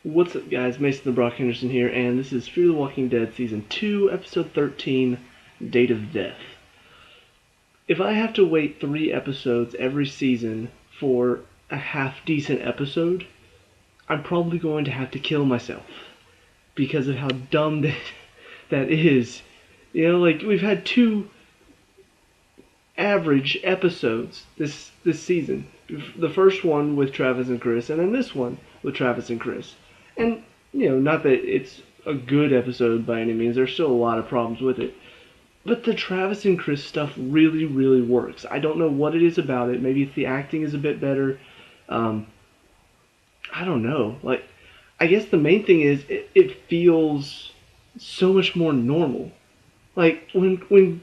What's up, guys? Mason the Brock Henderson here, and this is Fear the Walking Dead Season 2, Episode 13, Date of Death. If I have to wait 3 episodes every season for a half-decent episode, I'm probably going to have to kill myself because of how dumb that is. You know, like, we've had 2 average episodes this season. The first one with Travis and Chris, and then this one with Travis and Chris. And, you know, not that it's a good episode by any means. There's still a lot of problems with it. But the Travis and Chris stuff really, really works. I don't know what it is about it. Maybe if the acting is a bit better. I don't know. Like, I guess the main thing is it feels so much more normal. Like, when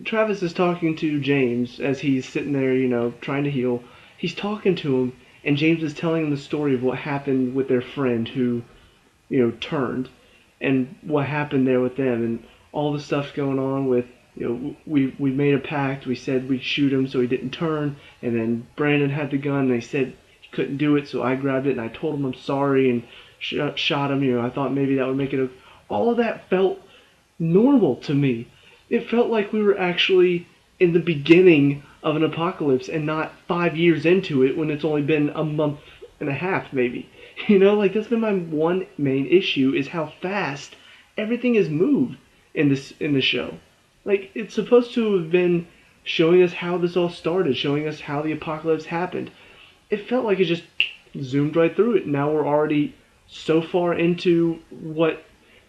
Travis is talking to James as he's sitting there, you know, trying to heal, he's talking to him, and James is telling him the story of what happened with their friend who, you know, turned, and what happened there with them, and all the stuff going on with, you know, we made a pact, we said we'd shoot him so he didn't turn, and then Brandon had the gun, and they said he couldn't do it, so I grabbed it, and I told him I'm sorry, and shot him, you know, I thought maybe that would make it all of that felt normal to me. It felt like we were actually in the beginning of an apocalypse and not 5 years into it when it's only been a month and a half, maybe. You know, like, that's been my one main issue, is how fast everything has moved in the show. Like, it's supposed to have been showing us how this all started, showing us how the apocalypse happened. It felt like it just zoomed right through it. Now we're already so far into what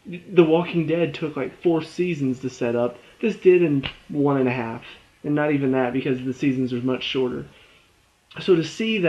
The Walking Dead took like 4 seasons to set up. This did in 1.5, and not even that because the seasons are much shorter. So to see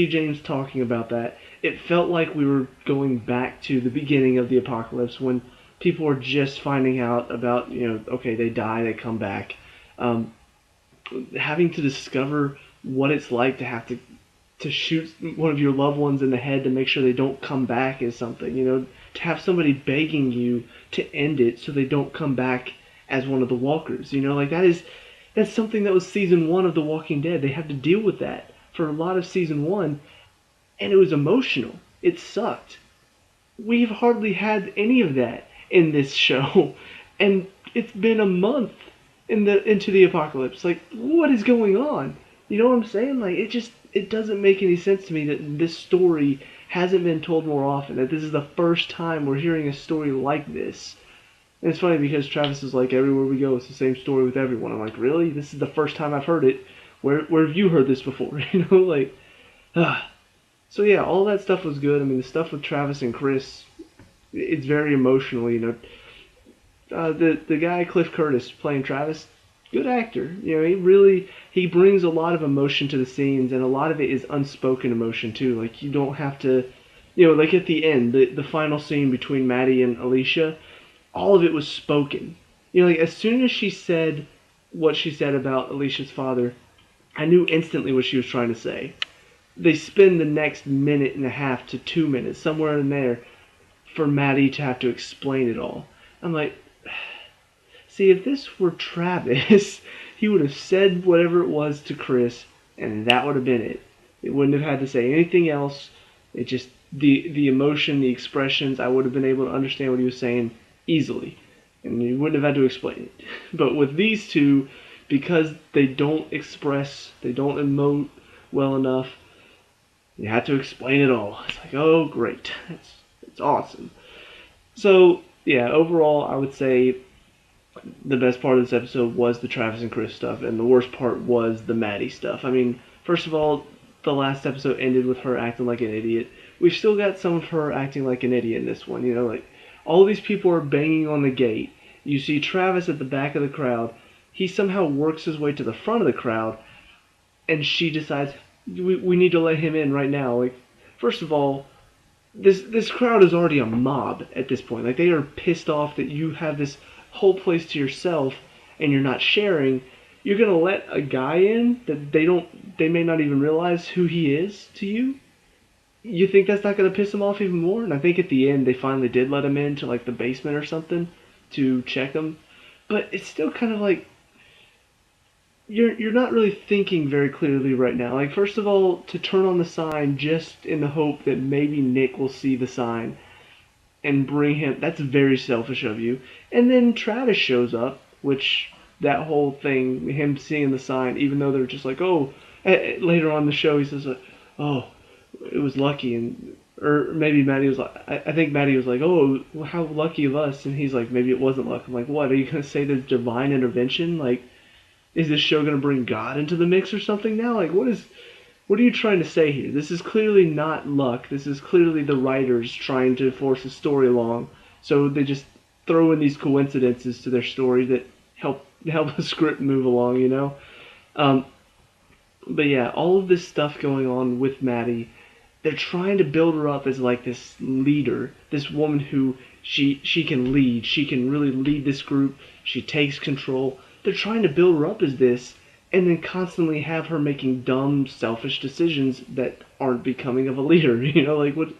James talking about that, it felt like we were going back to the beginning of the apocalypse when people were just finding out about, you know, okay, they die, they come back. Having to discover what it's like to have to shoot one of your loved ones in the head to make sure they don't come back is something, you know, to have somebody begging you to end it so they don't come back as one of the walkers, you know, like that's something that was season 1 of The Walking Dead. They had to deal with that for a lot of season 1, and it was emotional. It sucked. We've hardly had any of that in this show, and it's been a month into the apocalypse. Like, what is going on? You know what I'm saying? Like, it doesn't make any sense to me that this story hasn't been told more often, that this is the first time we're hearing a story like this. And it's funny because Travis is like, everywhere we go, it's the same story with everyone. I'm like, really? This is the first time I've heard it. Where have you heard this before? You know, like, So yeah, all that stuff was good. I mean, the stuff with Travis and Chris, it's very emotional, you know. The guy, Cliff Curtis, playing Travis, good actor. You know, he brings a lot of emotion to the scenes, and a lot of it is unspoken emotion too. Like, you don't have to, you know, like at the end, the final scene between Maddie and Alicia, all of it was spoken. You know, like, as soon as she said what she said about Alicia's father, I knew instantly what she was trying to say. They spend the next 1.5 to 2 minutes, somewhere in there, for Maddie to have to explain it all. I'm like, see, if this were Travis, he would have said whatever it was to Chris, and that would have been it. It wouldn't have had to say anything else. It just, the emotion, the expressions, I would have been able to understand what he was saying easily, and you wouldn't have had to explain it. But with these two, because they don't express, they don't emote well enough, you have to explain it all. It's like, oh, great, it's awesome. So yeah, overall, I would say the best part of this episode was the Travis and Chris stuff, and the worst part was the Maddie stuff. I mean, first of all, the last episode ended with her acting like an idiot. We've still got some of her acting like an idiot in this one, you know, like, all these people are banging on the gate. You see Travis at the back of the crowd. He somehow works his way to the front of the crowd, and she decides, we need to let him in right now. Like, first of all, this crowd is already a mob at this point. Like, they are pissed off that you have this whole place to yourself and you're not sharing. You're gonna let a guy in that they may not even realize who he is to you? You think that's not going to piss him off even more? And I think at the end they finally did let him into like the basement or something to check him. But it's still kind of like, you're not really thinking very clearly right now. Like, first of all, to turn on the sign just in the hope that maybe Nick will see the sign and bring him, that's very selfish of you. And then Travis shows up, which that whole thing, him seeing the sign, even though they're just like, oh, later on in the show he says, oh, it was lucky, and or maybe Maddie was like, I think Maddie was like, oh, how lucky of us, and he's like, maybe it wasn't luck. I'm like, what? Are you gonna say there's divine intervention? Like, is this show gonna bring God into the mix or something now? Like, what are you trying to say here? This is clearly not luck. This is clearly the writers trying to force a story along. So they just throw in these coincidences to their story that help the script move along, you know? Um, but yeah, all of this stuff going on with Maddie, they're trying to build her up as like this leader, this woman who she can lead. She can really lead this group. She takes control. They're trying to build her up as this, and then constantly have her making dumb, selfish decisions that aren't becoming of a leader. You know, like what?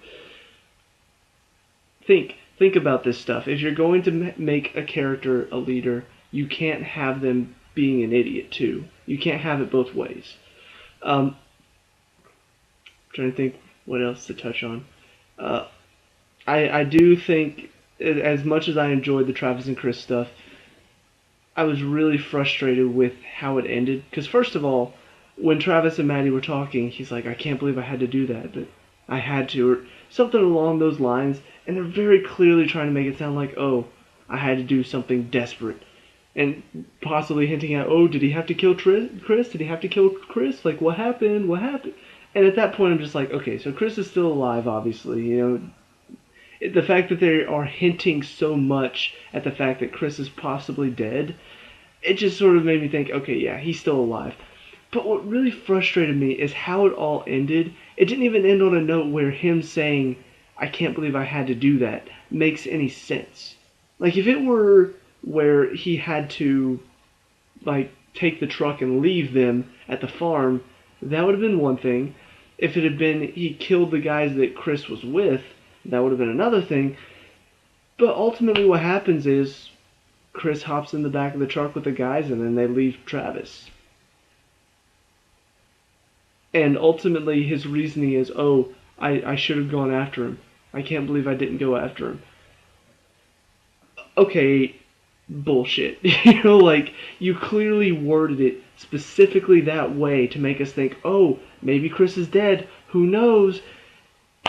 Think about this stuff. If you're going to make a character a leader, you can't have them being an idiot too. You can't have it both ways. I'm trying to think what else to touch on. Uh, I do think, as much as I enjoyed the Travis and Chris stuff, I was really frustrated with how it ended. Because first of all, when Travis and Maddie were talking, he's like, "I can't believe I had to do that, but I had to," or something along those lines. And they're very clearly trying to make it sound like, "Oh, I had to do something desperate," and possibly hinting at, "Oh, did he have to kill Chris? Did he have to kill Chris? Like, what happened? What happened?" And at that point, I'm just like, okay, so Chris is still alive, obviously. You know, the fact that they are hinting so much at the fact that Chris is possibly dead, it just sort of made me think, okay, yeah, he's still alive. But what really frustrated me is how it all ended. It didn't even end on a note where him saying, "I can't believe I had to do that," makes any sense. Like, if it were where he had to, like, take the truck and leave them at the farm, that would have been one thing. If it had been he killed the guys that Chris was with, that would have been another thing. But ultimately, what happens is Chris hops in the back of the truck with the guys, and then they leave Travis. And ultimately, his reasoning is, "Oh, I should have gone after him. I can't believe I didn't go after him." Okay, bullshit. You know, like, you clearly worded it specifically that way to make us think, "Oh, maybe Chris is dead. Who knows?"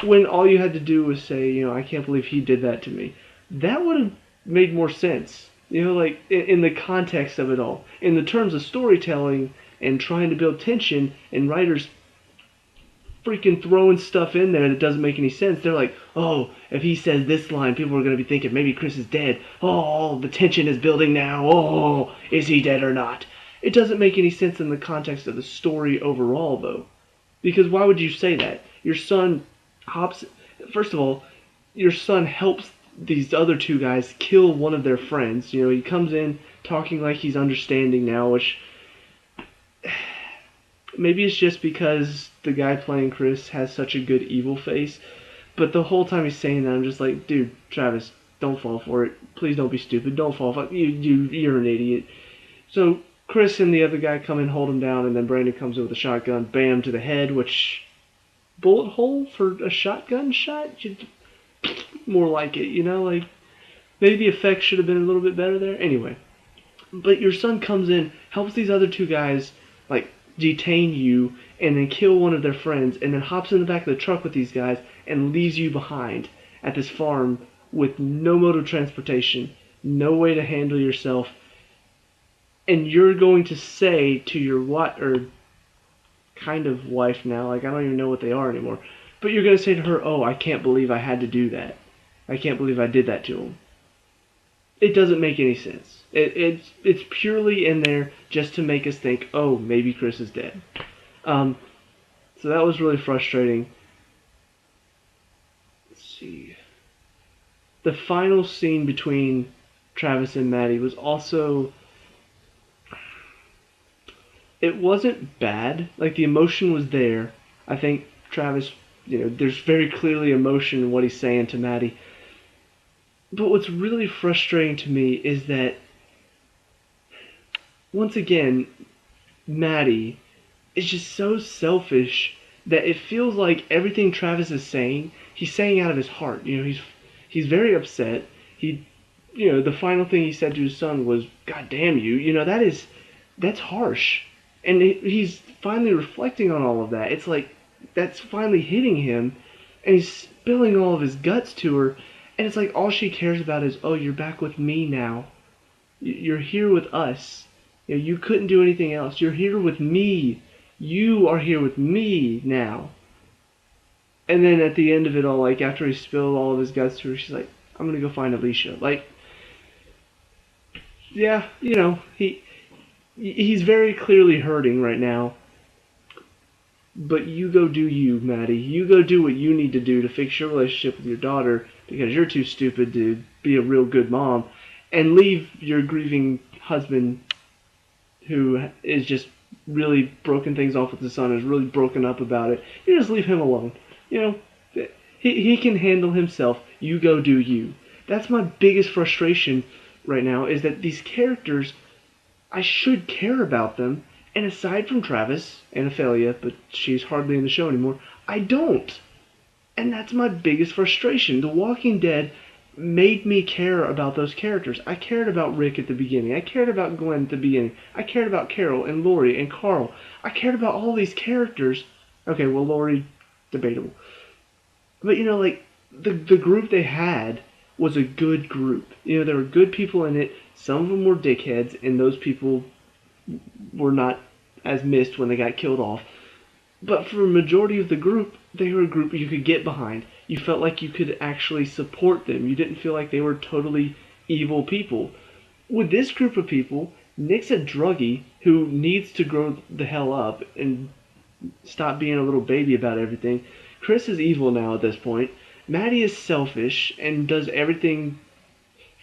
When all you had to do was say, you know, "I can't believe he did that to me." That would have made more sense. You know, like, in the context of it all. In the terms of storytelling and trying to build tension, and writers freaking throwing stuff in there that doesn't make any sense. They're like, "Oh, if he says this line, people are going to be thinking maybe Chris is dead. Oh, the tension is building now. Oh, is he dead or not?" It doesn't make any sense in the context of the story overall, though. Because why would you say that? Your son hops. First of all, your son helps these other two guys kill one of their friends. You know, he comes in talking like he's understanding now, which maybe it's just because the guy playing Chris has such a good evil face. But the whole time he's saying that, I'm just like, dude, Travis, don't fall for it. Please don't be stupid. Don't fall for it. You're an idiot. So Chris and the other guy come and hold him down, and then Brandon comes in with a shotgun, bam, to the head, which, bullet hole for a shotgun shot? More like it, you know? Like, maybe the effects should have been a little bit better there. Anyway. But your son comes in, helps these other two guys, like, detain you, and then kill one of their friends, and then hops in the back of the truck with these guys and leaves you behind at this farm with no mode of transportation, no way to handle yourself, and you're going to say to your what or kind of wife now, like, I don't even know what they are anymore, but you're going to say to her, "Oh, I can't believe I had to do that. I can't believe I did that to him." It doesn't make any sense. It's purely in there just to make us think, "Oh, maybe Chris is dead." Um, so that was really frustrating. Let's see. The final scene between Travis and Maddie was also, it wasn't bad. Like, the emotion was there. I think Travis, you know, there's very clearly emotion in what he's saying to Maddie. But what's really frustrating to me is that, once again, Maddie is just so selfish that it feels like everything Travis is saying, he's saying out of his heart. He's very upset. The final thing he said to his son was, "God damn you." That's harsh. And he's finally reflecting on all of that. It's like that's finally hitting him, and he's spilling all of his guts to her, and it's like all she cares about is, "Oh, you're back with me now. You're here with us. You couldn't do anything else. You're here with me. You are here with me now." And then at the end of it all, like after he spilled all of his guts to her, she's like, "I'm gonna go find Alicia." Like, yeah, he's very clearly hurting right now. But you go do you, Maddie. You go do what you need to do to fix your relationship with your daughter because you're too stupid to be a real good mom, and leave your grieving husband who is just really broken things off with his son, is really broken up about it. You just leave him alone. You know, he can handle himself. You go do you. That's my biggest frustration right now, is that these characters, I should care about them, and aside from Travis and Ophelia, but she's hardly in the show anymore, I don't. And that's my biggest frustration. The Walking Dead made me care about those characters. I cared about Rick at the beginning. I cared about Glenn at the beginning. I cared about Carol and Lori and Carl. I cared about all these characters. Okay, well, Lori, debatable. But, like, the group they had was a good group. There were good people in it. Some of them were dickheads, and those people were not as missed when they got killed off. But for a majority of the group, they were a group you could get behind. You felt like you could actually support them. You didn't feel like they were totally evil people. With this group of people, Nick's a druggie who needs to grow the hell up and stop being a little baby about everything. Chris is evil now at this point. Maddie is selfish and does everything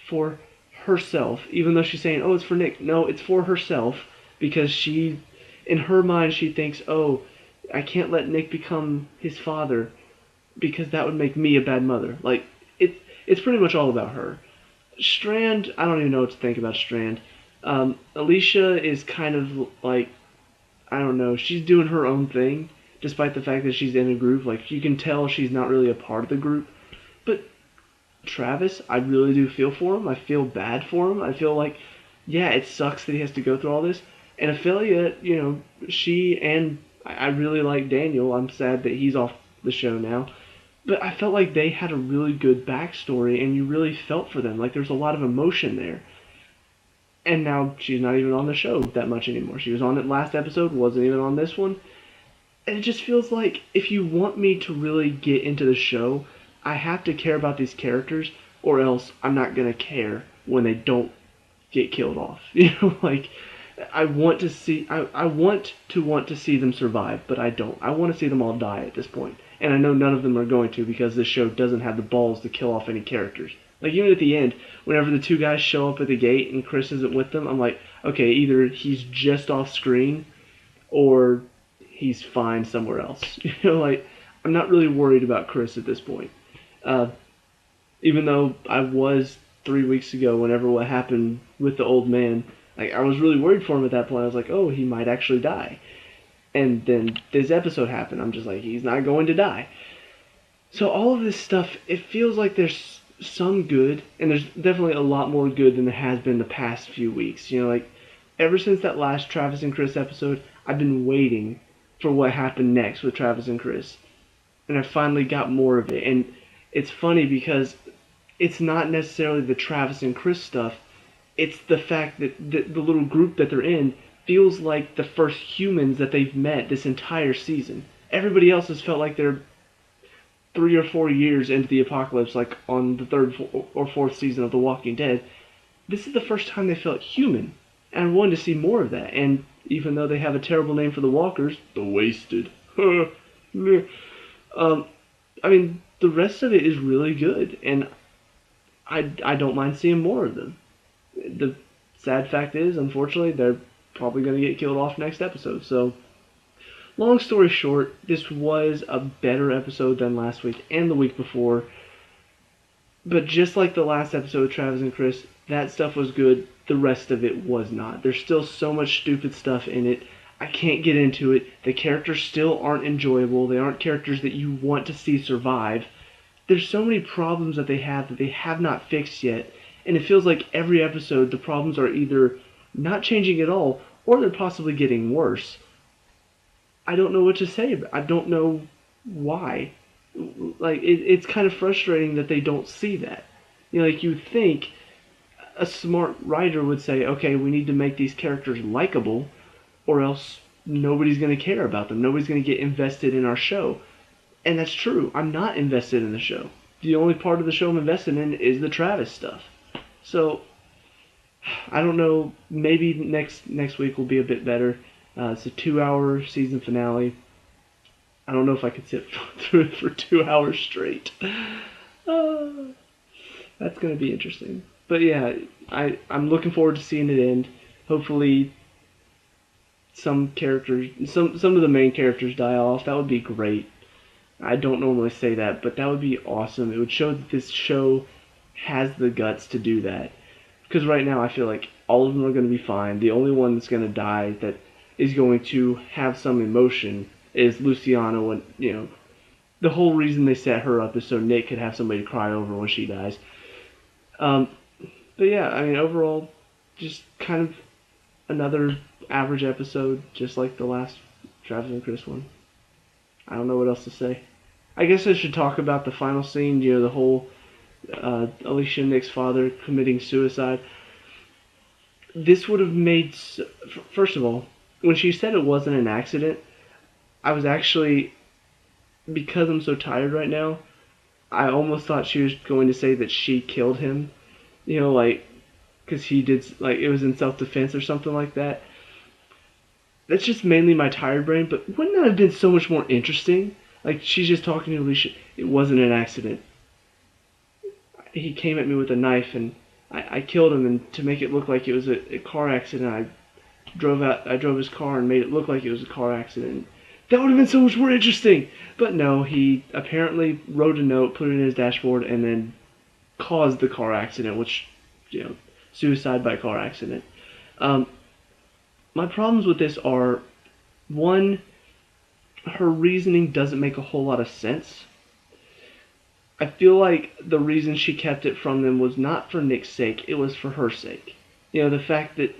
for herself, even though she's saying, "Oh, it's for Nick." No, it's for herself, because in her mind, she thinks, "Oh, I can't let Nick become his father because that would make me a bad mother." Like, it's pretty much all about her. Strand, I don't even know what to think about Strand. Alicia is kind of like, I don't know, she's doing her own thing, despite the fact that she's in a group. Like, you can tell she's not really a part of the group. But Travis, I really do feel for him. I feel bad for him. I feel like, yeah, it sucks that he has to go through all this. And Ophelia, I really like Daniel. I'm sad that he's off the show now. But I felt like they had a really good backstory, and you really felt for them. Like, there's a lot of emotion there. And now she's not even on the show that much anymore. She was on it last episode, wasn't even on this one. And it just feels like if you want me to really get into the show, I have to care about these characters, or else I'm not going to care when they don't get killed off. Like, I want to see them survive, but I don't. I want to see them all die at this point. And I know none of them are going to, because this show doesn't have the balls to kill off any characters. Like, even at the end, whenever the two guys show up at the gate and Chris isn't with them, I'm like, okay, either he's just off screen or he's fine somewhere else. Like, I'm not really worried about Chris at this point. Even though I was 3 weeks ago, whenever what happened with the old man, like, I was really worried for him at that point. I was like, oh, he might actually die. And then this episode happened. I'm just like, he's not going to die. So all of this stuff, it feels like there's some good, and there's definitely a lot more good than there has been the past few weeks. Like, ever since that last Travis and Chris episode, I've been waiting for what happened next with Travis and Chris. And I finally got more of it. And it's funny because it's not necessarily the Travis and Chris stuff. It's the fact that the little group that they're in feels like the first humans that they've met this entire season. Everybody else has felt like they're 3 or 4 years into the apocalypse, like on the third or fourth season of The Walking Dead. This is the first time they felt human, and I wanted to see more of that. And even though they have a terrible name for the walkers, the Wasted, the rest of it is really good, and I don't mind seeing more of them. The sad fact is, unfortunately, they're probably going to get killed off next episode. So, long story short, this was a better episode than last week and the week before. But just like the last episode with Travis and Chris, that stuff was good. The rest of it was not. There's still so much stupid stuff in it. I can't get into it. The characters still aren't enjoyable. They aren't characters that you want to see survive. There's so many problems that they have not fixed yet, and it feels like every episode the problems are either not changing at all or they're possibly getting worse. I don't know what to say. I don't know why. Like it's kind of frustrating that they don't see that. Like you think a smart writer would say, okay, we need to make these characters likable, or else nobody's going to care about them. Nobody's going to get invested in our show. And that's true. I'm not invested in the show. The only part of the show I'm invested in is the Travis stuff. So I don't know. Maybe next week will be a bit better. It's a 2-hour season finale. I don't know if I could sit through it for 2 hours straight. That's going to be interesting. But yeah, I'm looking forward to seeing it end. Hopefully, some of the main characters die off. That would be great. I don't normally say that, but that would be awesome. It would show that this show has the guts to do that. Because right now I feel like all of them are going to be fine. The only one that's going to die that is going to have some emotion is Luciano. And the whole reason they set her up is so Nick could have somebody to cry over when she dies. But yeah, I mean, overall, just kind of another average episode, just like the last Travis and Chris one. I don't know what else to say. I guess I should talk about the final scene, the whole Alicia and Nick's father committing suicide. This would have made... First of all, when she said it wasn't an accident, I was actually... Because I'm so tired right now, I almost thought she was going to say that she killed him. Because he did... it was in self-defense or something like that. That's just mainly my tired brain, but wouldn't that have been so much more interesting? She's just talking to Alicia. It wasn't an accident. He came at me with a knife, and I killed him, and to make it look like it was a car accident, I drove his car and made it look like it was a car accident. That would have been so much more interesting! But no, he apparently wrote a note, put it in his dashboard, and then caused the car accident, which, suicide by car accident. My problems with this are, one, her reasoning doesn't make a whole lot of sense. I feel like the reason she kept it from them was not for Nick's sake, it was for her sake. The fact that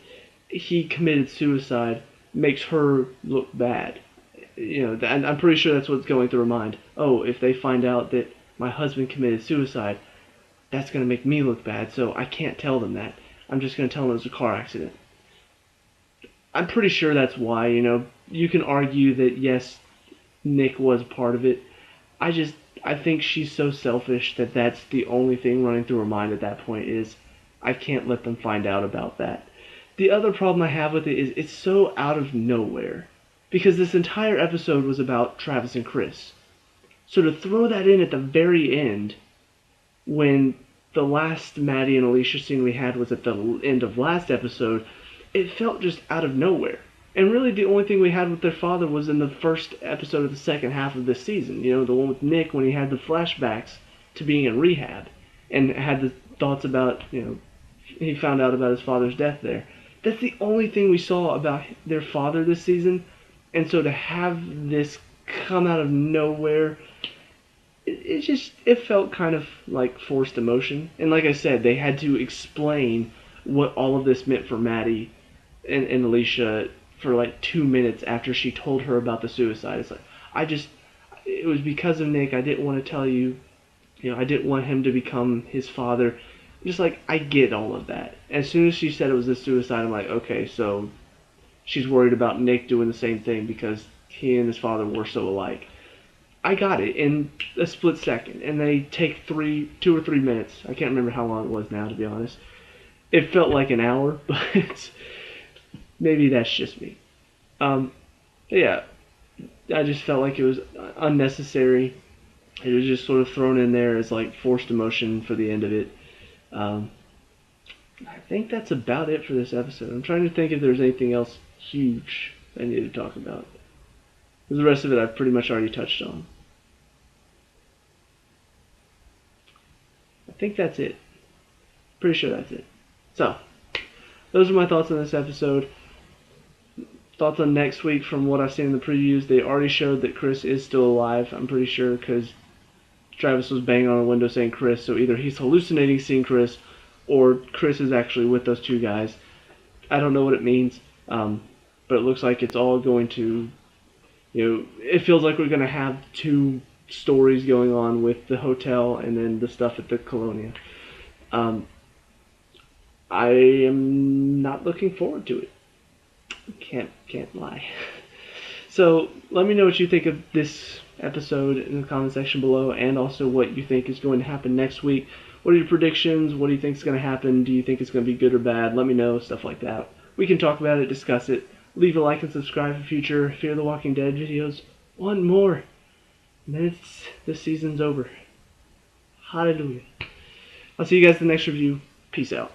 he committed suicide makes her look bad. And I'm pretty sure that's what's going through her mind. Oh, if they find out that my husband committed suicide, that's going to make me look bad, so I can't tell them that. I'm just going to tell them it was a car accident. I'm pretty sure that's why, you can argue that yes, Nick was part of it. I think she's so selfish that that's the only thing running through her mind at that point is, I can't let them find out about that. The other problem I have with it is it's so out of nowhere. Because this entire episode was about Travis and Chris. So to throw that in at the very end, when the last Maddie and Alicia scene we had was at the end of last episode, it felt just out of nowhere. And really the only thing we had with their father was in the first episode of the second half of this season. The one with Nick when he had the flashbacks to being in rehab. And had the thoughts about, he found out about his father's death there. That's the only thing we saw about their father this season. And so to have this come out of nowhere, it felt kind of like forced emotion. And like I said, they had to explain what all of this meant for Maddie and Alicia for 2 minutes after she told her about the suicide. It's it was because of Nick. I didn't want to tell you, I didn't want him to become his father. Just I get all of that. As soon as she said it was a suicide, I'm like, okay, so she's worried about Nick doing the same thing because he and his father were so alike. I got it in a split second, and they take 2 or 3 minutes. I can't remember how long it was now, to be honest. It felt like an hour, but maybe that's just me. Yeah, I just felt like it was unnecessary. It was just sort of thrown in there as forced emotion for the end of it. I think that's about it for this episode. I'm trying to think if there's anything else huge I need to talk about. The rest of it I've pretty much already touched on. I think that's it. Pretty sure that's it. So, those are my thoughts on this episode. Thoughts on next week from what I've seen in the previews. They already showed that Chris is still alive, I'm pretty sure, because Travis was banging on a window saying Chris, so either he's hallucinating seeing Chris, or Chris is actually with those two guys. I don't know what it means, but it looks like it's all going to, it feels like we're going to have two stories going on with the hotel and then the stuff at the Colonia. Um, I am not looking forward to it. Can't lie. So let me know what you think of this episode in the comment section below, and also what you think is going to happen next week. What are your predictions? What do you think is going to happen? Do you think it's going to be good or bad? Let me know, stuff like that. We can talk about it, discuss it. Leave a like and subscribe for future Fear the Walking Dead videos. One more. And then this season's over. Hallelujah. I'll see you guys in the next review. Peace out.